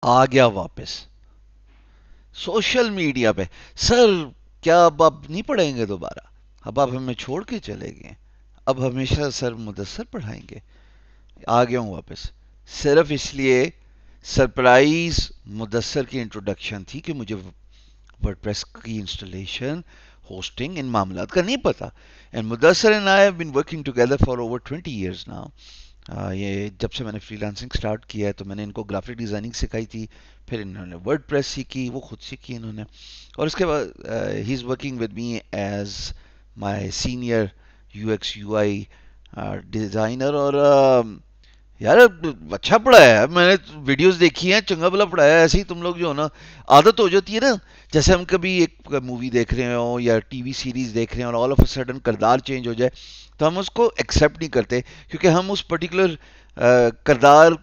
आ गया वापस social media पे। सर क्या अब आप नहीं पढ़ेंगे दोबारा? अब आप हमें छोड़ के चले गए, अब हमेशा सर मुदस्सर पढ़ाएंगे? आ गया हूँ वापस, सिर्फ इसलिए सरप्राइज मुदस्सर की इंट्रोडक्शन थी कि मुझे वर्डप्रेस की इंस्टॉलेशन, होस्टिंग, इन मामलात का नहीं पता। And Mudassar and I have been working together for over 20 years now. ये जब से मैंने फ्रीलांसिंग स्टार्ट किया है तो मैंने इनको ग्राफिक डिज़ाइनिंग सिखाई थी, फिर इन्होंने वर्डप्रेस सीखी, वो खुद सीखी इन्होंने। और उसके बाद he is working with me as my senior UX UI designer. और यार अच्छा पढ़ाया है, मैंने वीडियोस देखी हैं, चंगा भला पढ़ाया है। ऐसे ही तुम लोग जो हो ना, आदत हो जाती है ना, जैसे हम कभी एक मूवी देख रहे हो या टीवी सीरीज देख रहे हैं और ऑल ऑफ अ सडन किरदार चेंज हो जाए, तो हम उसको एक्सेप्ट नहीं करते, क्योंकि हम उस पर्टिकुलर किरदार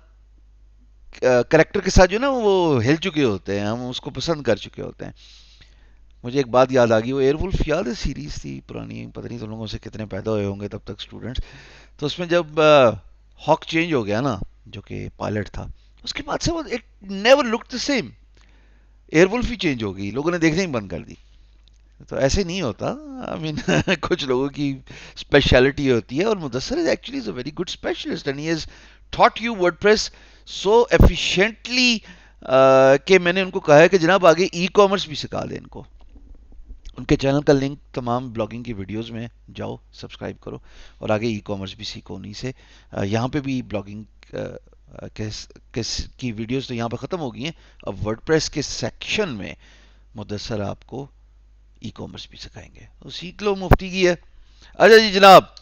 करेक्टर के साथ जो ना वो हिल चुके होते हैं, हम उसको पसंद कर चुके होते हैं। मुझे एक बात याद आ गई, वो एयरवुल्फ याद है, सीरीज थी पुरानी, पता नहीं तुम लोगों से कितने पैदा हुए होंगे तब तक स्टूडेंट्स। तो उसमें जब हॉक चेंज हो गया ना, जो कि पायलट था, उसके बाद से वो it never look the same. Airwolf ही चेंज हो गई, लोगों ने देखने ही बंद कर दी। तो ऐसे नहीं होता। आई मीन कुछ लोगों की स्पेशलिटी होती है, और Mudassar is actually is a very good specialist and he has taught you WordPress so efficiently कि मैंने उनको कहा है कि जनाब आगे ई कॉमर्स भी सिखा दें इनको। उनके चैनल का लिंक तमाम ब्लॉगिंग की वीडियोस में जाओ, सब्सक्राइब करो और आगे ई कॉमर्स भी सीखो उन्हीं से। यहाँ पे भी ब्लॉगिंग की वीडियोस तो यहाँ पे ख़त्म हो गई हैं। अब वर्डप्रेस के सेक्शन में मुदस्सर आपको ई कॉमर्स भी सिखाएंगे, तो सीख लो, मुफ्ती की है। अच्छा जी जनाब,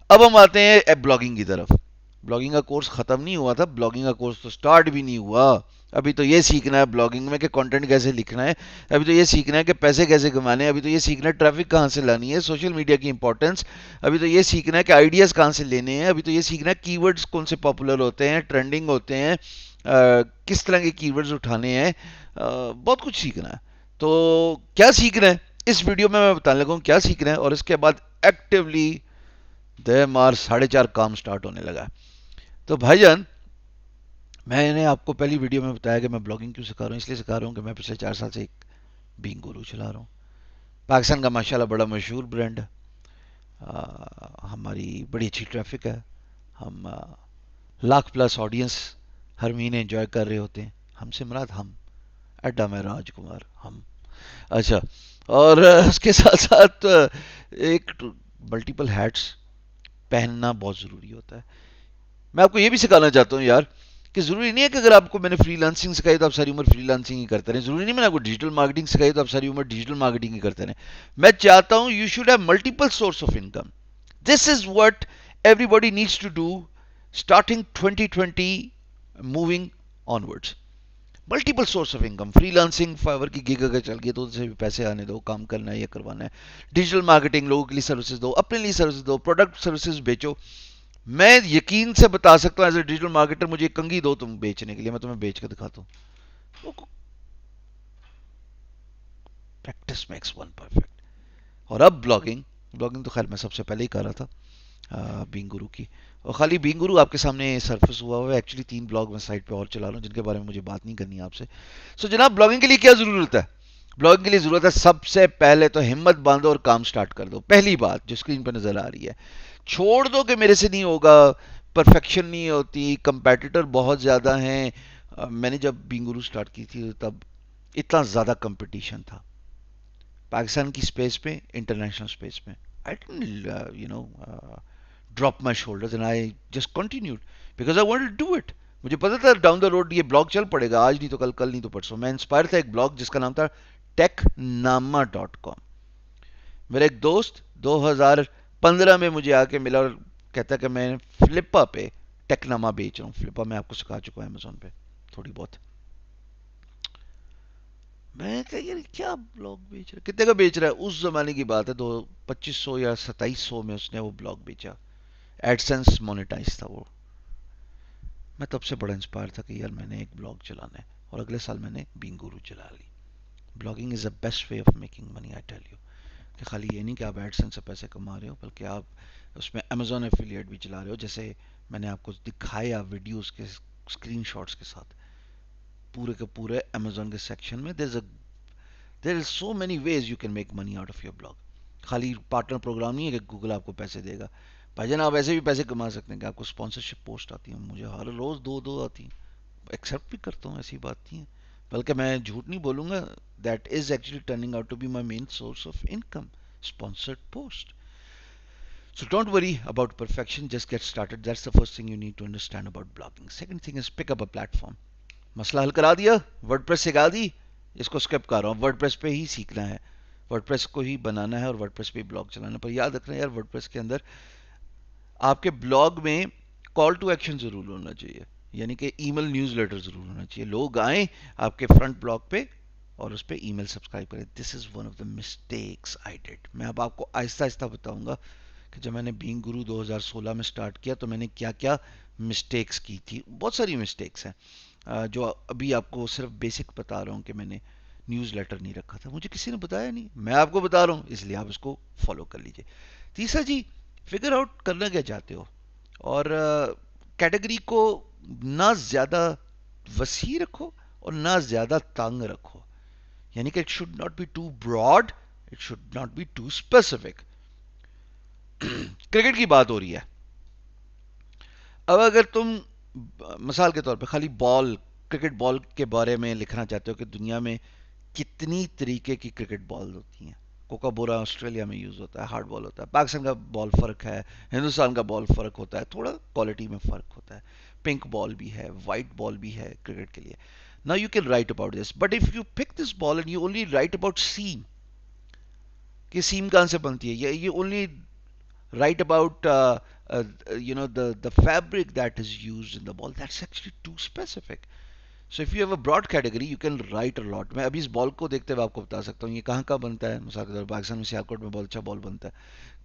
अब हम आते हैं ब्लॉगिंग की तरफ। ब्लॉगिंग का कोर्स ख़त्म नहीं हुआ था, ब्लॉगिंग का कोर्स तो स्टार्ट भी नहीं हुआ। अभी तो ये सीखना है ब्लॉगिंग में कि कंटेंट कैसे लिखना है, अभी तो ये सीखना है कि पैसे कैसे कमाने हैं, अभी तो ये सीखना है ट्रैफिक कहाँ से लानी है, सोशल मीडिया की इंपॉर्टेंस, अभी तो ये सीखना है कि आइडियाज़ कहाँ से लेने हैं, अभी तो ये सीखना है कीवर्ड्स कौन से पॉपुलर होते हैं, ट्रेंडिंग होते हैं, किस तरह के कीवर्ड्स उठाने हैं, बहुत कुछ सीखना है। तो क्या सीखना है इस वीडियो में मैं बताने लगा हूँ, क्या सीखना है। और इसके बाद एक्टिवली दे मार 4:30 काम स्टार्ट होने लगा। तो भाईजान, मैंने आपको पहली वीडियो में बताया कि मैं ब्लॉगिंग क्यों सिखा रहा हूँ, इसलिए सिखा रहा हूँ कि मैं पिछले 4 साल से एक बीइंग गुरु चला रहा हूँ। पाकिस्तान का माशाल्लाह बड़ा मशहूर ब्रांड है। हमारी बड़ी अच्छी ट्रैफिक है, हम लाख प्लस ऑडियंस हर महीने एंजॉय कर रहे होते हैं। हमसे मुराद हम, अड्डा में राजकुमार हम। अच्छा, और उसके साथ साथ एक मल्टीपल हैट्स पहनना बहुत ज़रूरी होता है। मैं आपको ये भी सिखाना चाहता हूँ यार, कि ज़रूरी नहीं है कि अगर आपको मैंने फ्रीलांसिंग सिखाई तो आप सारी उम्र फ्रीलांसिंग ही करते रहें, ज़रूरी नहीं मैंने आपको डिजिटल मार्केटिंग सिखाई तो आप सारी उम्र डिजिटल मार्केटिंग ही करते रहें। मैं चाहता हूँ you should have multiple source of income. This is what everybody needs to do starting 2020 moving onwards. Multiple source of income, freelancing, Fiverr की गिग अगर चल गई तो उससे भी पैसे आने दो, काम करना है या करवाना है। डिजिटल मार्केटिंग, लोगों के लिए सर्विसेज दो, अपने लिए सर्विसेज दो, प्रोडक्ट सर्विसेज बेचो। मैं यकीन से बता सकता हूँ एज ए डिजिटल मार्केटर, मुझे एक कंघी दो तुम बेचने के लिए, मैं तुम्हें बेच कर दिखाता हूँ। Practice makes one perfect. और अब ब्लॉगिंग, ब्लॉगिंग तो खैर मैं सबसे पहले ही कर रहा था बीइंग गुरु की। और खाली बीइंग गुरु आपके सामने सरफेस हुआ हुआ है, एक्चुअली 3 ब्लॉग मैं साइड पे और चला रहा हूँ जिनके बारे में मुझे बात नहीं करनी है आपसे। सो जनाब, ब्लॉगिंग के लिए क्या ज़रूरत है? ब्लॉगिंग के लिए ज़रूरत है सबसे पहले तो हिम्मत बांधो और काम स्टार्ट कर दो। पहली बात जो स्क्रीन पर नज़र आ रही है, छोड़ दो कि मेरे से नहीं होगा, परफेक्शन नहीं होती, कंपेटिटर बहुत ज़्यादा हैं। मैंने जब बीइंग गुरु स्टार्ट की थी तब इतना ज़्यादा कंपटीशन था पाकिस्तान की स्पेस पे, इंटरनेशनल स्पेस में। I didn't drop my shoulders and I just continued because I wanted to do it. मुझे पता था डाउन द रोड ये ब्लॉग चल पड़ेगा, आज नहीं तो कल, कल नहीं तो परसों। मैं इंस्पायर था एक ब्लॉग जिसका नाम था technama.com। मेरा एक दोस्त 2015 में मुझे आके मिला और कहता कि मैं फ्लिपा पे टेकनामा बेच रहा हूँ। फ्लिपा मैं आपको सिखा चुका हूँ अमेजोन पे थोड़ी बहुत। मैं कह यार क्या ब्लॉग बेच रहा है, कितने का बेच रहा है? उस जमाने की बात है, दो 2500 या 2700 में उसने वो ब्लॉग बेचा। एडसेंस मोनेटाइज था वो। मैं तब से बड़ा इंस्पायर था कि यार मैंने एक ब्लॉग चलाना है, और अगले साल मैंने बीइंग गुरु चला ली। Blogging is the best way of making money, I tell you. कि खाली ये नहीं कि आप एडसेंस से पैसे कमा रहे हो, बल्कि आप उसमें अमेजोन एफिलिएट भी चला रहे हो, जैसे मैंने आपको दिखाया वीडियोस के स्क्रीनशॉट्स के साथ। पूरे के पूरे अमेजोन के सेक्शन में there is so many ways you can make money out of your blog. खाली पार्टनर प्रोग्राम नहीं है कि गूगल आपको पैसे देगा. भाईजान आप ऐसे भी पैसे कमा सकते हैं कि आपको स्पॉन्सरशिप पोस्ट आती है. मुझे हर रोज दो दो आती हैं, एक्सेप्ट भी करता हूँ, ऐसी बात नहीं है. बल्कि मैं झूठ नहीं बोलूँगा, that is actually turning out to be my main source of income, sponsored post. So don't worry about perfection, just get started. That's the first thing you need to understand about blogging. Second thing is pick up a platform. मसला हल करा दिया, WordPress सिखा दी, इसको skip कर रहा हूँ. WordPress पे ही सीखना है, वर्डप्रेस को ही बनाना है और वर्डप्रेस पे ही ब्लॉग चलाना. पर याद रखना यार, वर्डप्रेस के अंदर आपके ब्लॉग में कॉल टू एक्शन जरूर होना चाहिए, यानी कि ईमेल न्यूज़लेटर जरूर होना चाहिए. लोग आए आपके फ्रंट ब्लॉग पे और उस पर ईमेल सब्सक्राइब करें. This is one of the mistakes I did. मैं अब आपको आहिस्ता आहिस्ता बताऊंगा कि जब मैंने बीइंग गुरु 2016 में स्टार्ट किया तो मैंने क्या क्या मिस्टेक्स की थी. बहुत सारी मिस्टेक्स हैं जो अभी आपको सिर्फ बेसिक बता रहा हूँ कि मैंने न्यूज़ लेटर नहीं रखा था, मुझे किसी ने बताया नहीं, मैं आपको बता रहा हूँ, इसलिए आप इसको फॉलो कर लीजिए. तीसरा जी, फिगर आउट करना क्या चाहते हो, और कैटेगरी को ना ज़्यादा वसी रखो और ना ज़्यादा तंग रखो. यानी कि it should not be too broad, it should not be too specific. Cricket की बात हो रही है, अब अगर तुम मिसाल के तौर पे खाली बॉल, क्रिकेट बॉल के बारे में लिखना चाहते हो कि दुनिया में कितनी तरीके की क्रिकेट बॉल होती हैं. कोका बोरा ऑस्ट्रेलिया में यूज होता है, हार्ड बॉल होता है. पाकिस्तान का बॉल फर्क है, हिंदुस्तान का बॉल फर्क होता है, थोड़ा क्वालिटी में फर्क होता है. पिंक बॉल भी है, वाइट बॉल भी है क्रिकेट के लिए. Now you can write about this, but if you pick this ball and you only write about seam, कि सीम कहाँ से बनती है, ये only write about the fabric that is used in the ball, that's actually too specific. So if you have a broad category you can write a lot. मैं अभी इस ball को देखते हुए आपको बता सकता हूँ ये कहाँ का बनता है. मिसाल के तौर पर पाकिस्तान में सियालकोट में बहुत अच्छा बॉल बनता है.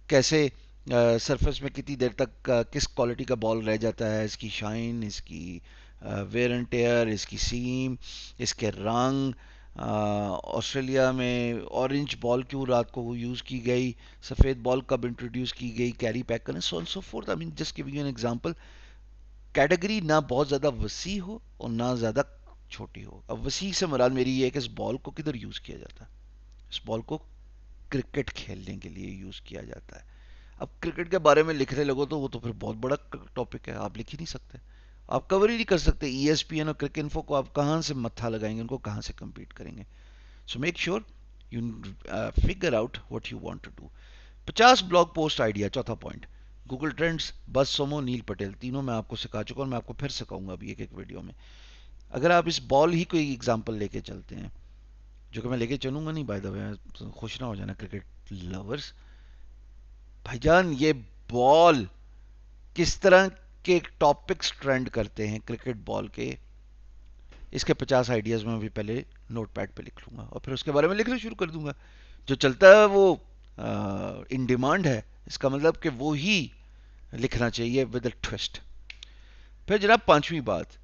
कैसे सरफेस में कितनी देर तक किस क्वालिटी का बॉल रह जाता है, इसकी शाइन, इसकी वेयर एंड टेयर, इसकी सीम, इसके रंग. ऑस्ट्रेलिया में ऑरेंज बॉल क्यों रात को यूज़ की गई, सफ़ेद बॉल कब इंट्रोड्यूस की गई कैरी पैक करने, so and so fourth. I mean just giving you an example. Category ना बहुत ज़्यादा वसी हो और ना ज़्यादा छोटी हो. अब वसी से मुराद मेरी ये है कि इस बॉल को किधर यूज़ किया जाता है. इस बॉल को क्रिकेट खेलने के लिए यूज़ किया जाता है. अब क्रिकेट के बारे में लिखने लगो तो वो तो फिर बहुत बड़ा टॉपिक है, आप लिख ही नहीं सकते, आप कवर ही नहीं कर सकते. ESPN और क्रिकेट इन्फो को आप कहाँ से मत्था लगाएंगे, उनको कहाँ से कम्पीट करेंगे. So make sure you figure out what you want to do. 50 blog post idea, चौथा point. Google Trends, BuzzSumo, नील पटेल, तीनों मैं आपको सिखा चुका हूँ, मैं आपको फिर सिखाऊंगा अभी एक एक वीडियो में. अगर आप इस बॉल ही कोई एग्जांपल लेके चलते हैं, जो कि मैं लेके चलूंगा नहीं बाय द वे, खुश ना हो जाना क्रिकेट लवर्स. भाईजान ये बॉल किस तरह के टॉपिक्स ट्रेंड करते हैं क्रिकेट बॉल के, इसके 50 आइडियाज में भी पहले नोट पैड पे लिख लूंगा और फिर उसके बारे में लिखना शुरू कर दूंगा. जो चलता है वो इन डिमांड है, इसका मतलब कि वो ही लिखना चाहिए विद अ ट्विस्ट. फिर जनाब पांचवी बात,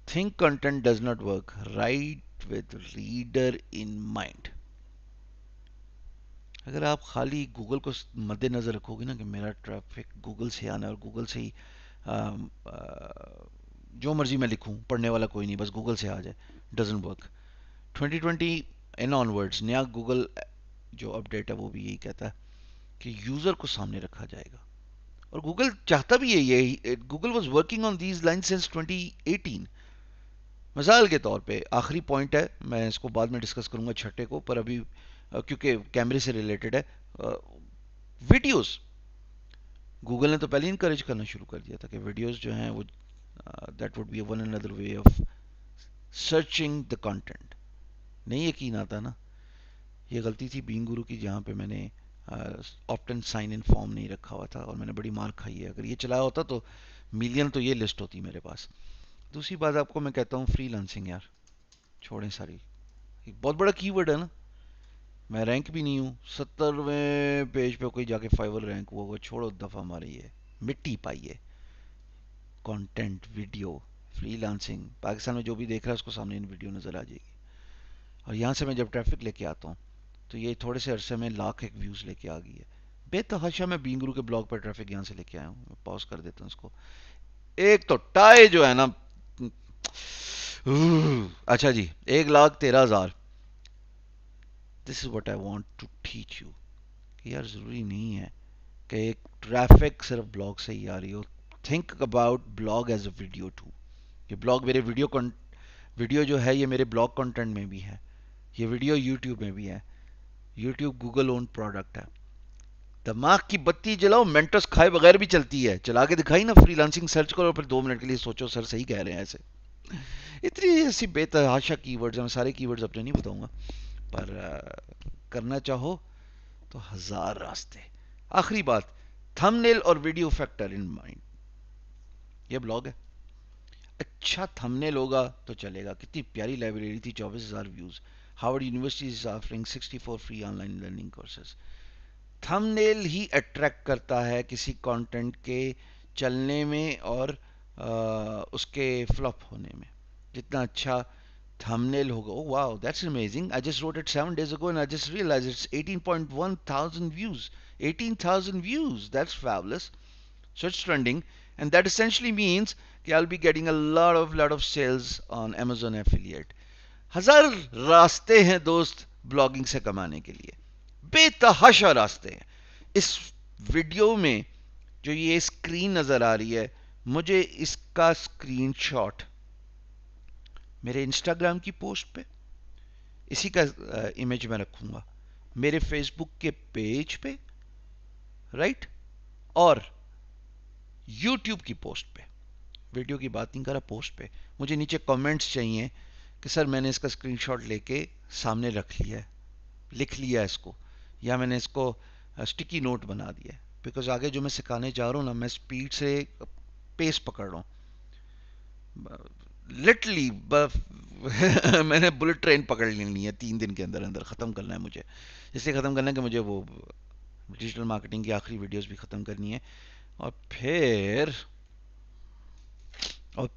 think content does not work, right with reader in mind. अगर आप खाली गूगल को मद्देनजर रखोगे ना कि मेरा ट्रैफिक गूगल से आना है और गूगल से ही जो मर्जी मैं लिखूं, पढ़ने वाला कोई नहीं, बस गूगल से आ जाए, डजंट वर्क. 2020 इन ऑनवर्ड्स नया गूगल जो अपडेट है वो भी यही कहता है कि यूज़र को सामने रखा जाएगा, और गूगल चाहता भी यही है. Google was working on these line since 2018. मिसाल के तौर पे आखिरी पॉइंट है, मैं इसको बाद में डिस्कस करूंगा छठे को, पर अभी क्योंकि कैमरे से रिलेटेड है, वीडियोस. गूगल ने तो पहले इनकरेज करना शुरू कर दिया था कि वीडियोस जो हैं वो that would be one another way of searching the content. नहीं यकीन आता ना, ये गलती थी बीइंग गुरु की, जहाँ पे मैंने ऑप्ट साइन इन फॉर्म नहीं रखा हुआ था और मैंने बड़ी मार खाई है. अगर ये चलाया होता तो मिलियन तो ये लिस्ट होती मेरे पास. दूसरी बात आपको मैं कहता हूँ, फ्रीलांसिंग यार छोड़ें सारी, एक बहुत बड़ा कीवर्ड है ना. मैं रैंक भी नहीं हूँ, 70वें पेज पे कोई जाके फाइवर रैंक हुआ, वो छोड़ो, दफ़ा मारी है, मिट्टी पाई है. कंटेंट, वीडियो, फ्रीलांसिंग, पाकिस्तान में जो भी देख रहा है उसको सामने इन वीडियो नज़र आ जाएगी. और यहाँ से मैं जब ट्रैफिक लेके आता हूँ तो ये थोड़े से अरसे में लाख एक व्यूज़ लेके आ गई है. बेतहाशा मैं बीइंग गुरु के ब्लॉग पर ट्रैफिक यहाँ से लेके आया हूँ. पॉज कर देता हूँ इसको. एक तो टाई जो है ना, اچھا جی، 1,13,000. This is what I want to teach you کہ یار ضروری نہیں ہے کہ ایک ٹریفک صرف بلاگ سے ہی آ رہی ہو. Think about vlog as a video too. یہ بلاگ میرے ویڈیو جو ہے یہ میرے بلاگ کنٹینٹ میں بھی ہے. یہ ویڈیو یوٹیوب میں بھی ہے. یوٹیوب گوگل اون پروڈکٹ ہے. دماغ کی بتی جلاؤ، مینٹس کھائے بغیر بھی چلتی ہے. چلا کے دکھائی نا فری لانسنگ سرچ کرو، پھر 2 منٹ کے لیے سوچو سر صحیح کہہ رہے ہیں ایسے. اتنی ایسی بے تحاشا کی ورڈز ہیں. میں سارے کی ورڈز اپنے نہیں بتاؤں گا، پر کرنا چاہو تو ہزار راستے. آخری بات، تھم نیل اور ویڈیو فیکٹر ان مائنڈ. یہ بلاگ ہے، اچھا تھم نیل ہوگا تو چلے گا. کتنی پیاری لائبریری تھی، 24,000 views. Harvard University is offering 64 free online learning courses. Thumbnail ہی اٹریکٹ کرتا ہے کسی کانٹینٹ کے چلنے میں اور اس کے فلپ ہونے میں. جتنا اچھا تھم نیل ہوگا. Oh wow that's amazing. I just wrote it 7 days ago and I just realized it's 18.1 thousand views. 18,000 views. That's fabulous. So it's trending, and that essentially means کہ I'll be getting a lot of sales on Amazon affiliate. ہزار راستے ہیں دوست blogging سے کمانے کے لیے، بے تحاشا راستے ہیں. اس ویڈیو میں جو یہ اسکرین نظر آ رہی ہے، مجھے اس کا اسکرین شاٹ میرے انسٹاگرام کی پوسٹ پہ، اسی کا امیج میں رکھوں گا میرے فیس بک کے پیج پہ، رائٹ، اور یوٹیوب کی پوسٹ پہ. ویڈیو کی بات نہیں کر رہا، پوسٹ پہ. مجھے نیچے کامنٹس چاہیے کہ سر میں نے اس کا اسکرین شاٹ لے کے سامنے رکھ لیا ہے، لکھ لیا اس کو، یا میں نے اس کو اسٹکی نوٹ بنا دیا ہے. بیکاز آگے جو میں سکھانے جا رہا ہوں نا، میں اسپیڈ سے پیس پکڑ رہا ہوں لٹرلی. میں نے بلٹ ٹرین پکڑ لینی ہے 3 دن کے اندر اندر. ختم کرنا ہے مجھے، اس لیے ختم کرنا ہے کہ مجھے وہ ڈیجیٹل مارکیٹنگ کی آخری ویڈیوز بھی ختم کرنی ہے. اور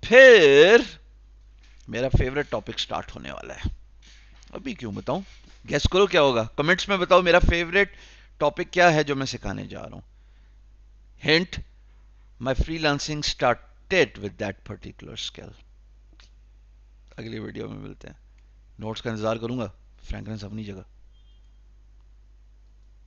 پھر میرا فیوریٹ ٹاپک سٹارٹ ہونے والا ہے. ابھی کیوں بتاؤں؟ گیس کرو کیا ہوگا. کمنٹس میں بتاؤ میرا فیوریٹ ٹاپک کیا ہے جو میں سکھانے جا رہا ہوں. Hint, my freelancing started with that particular skill. اگلی ویڈیو میں ملتے ہیں. نوٹس کا انتظار کروں گا. فرینکلن اپنی جگہ.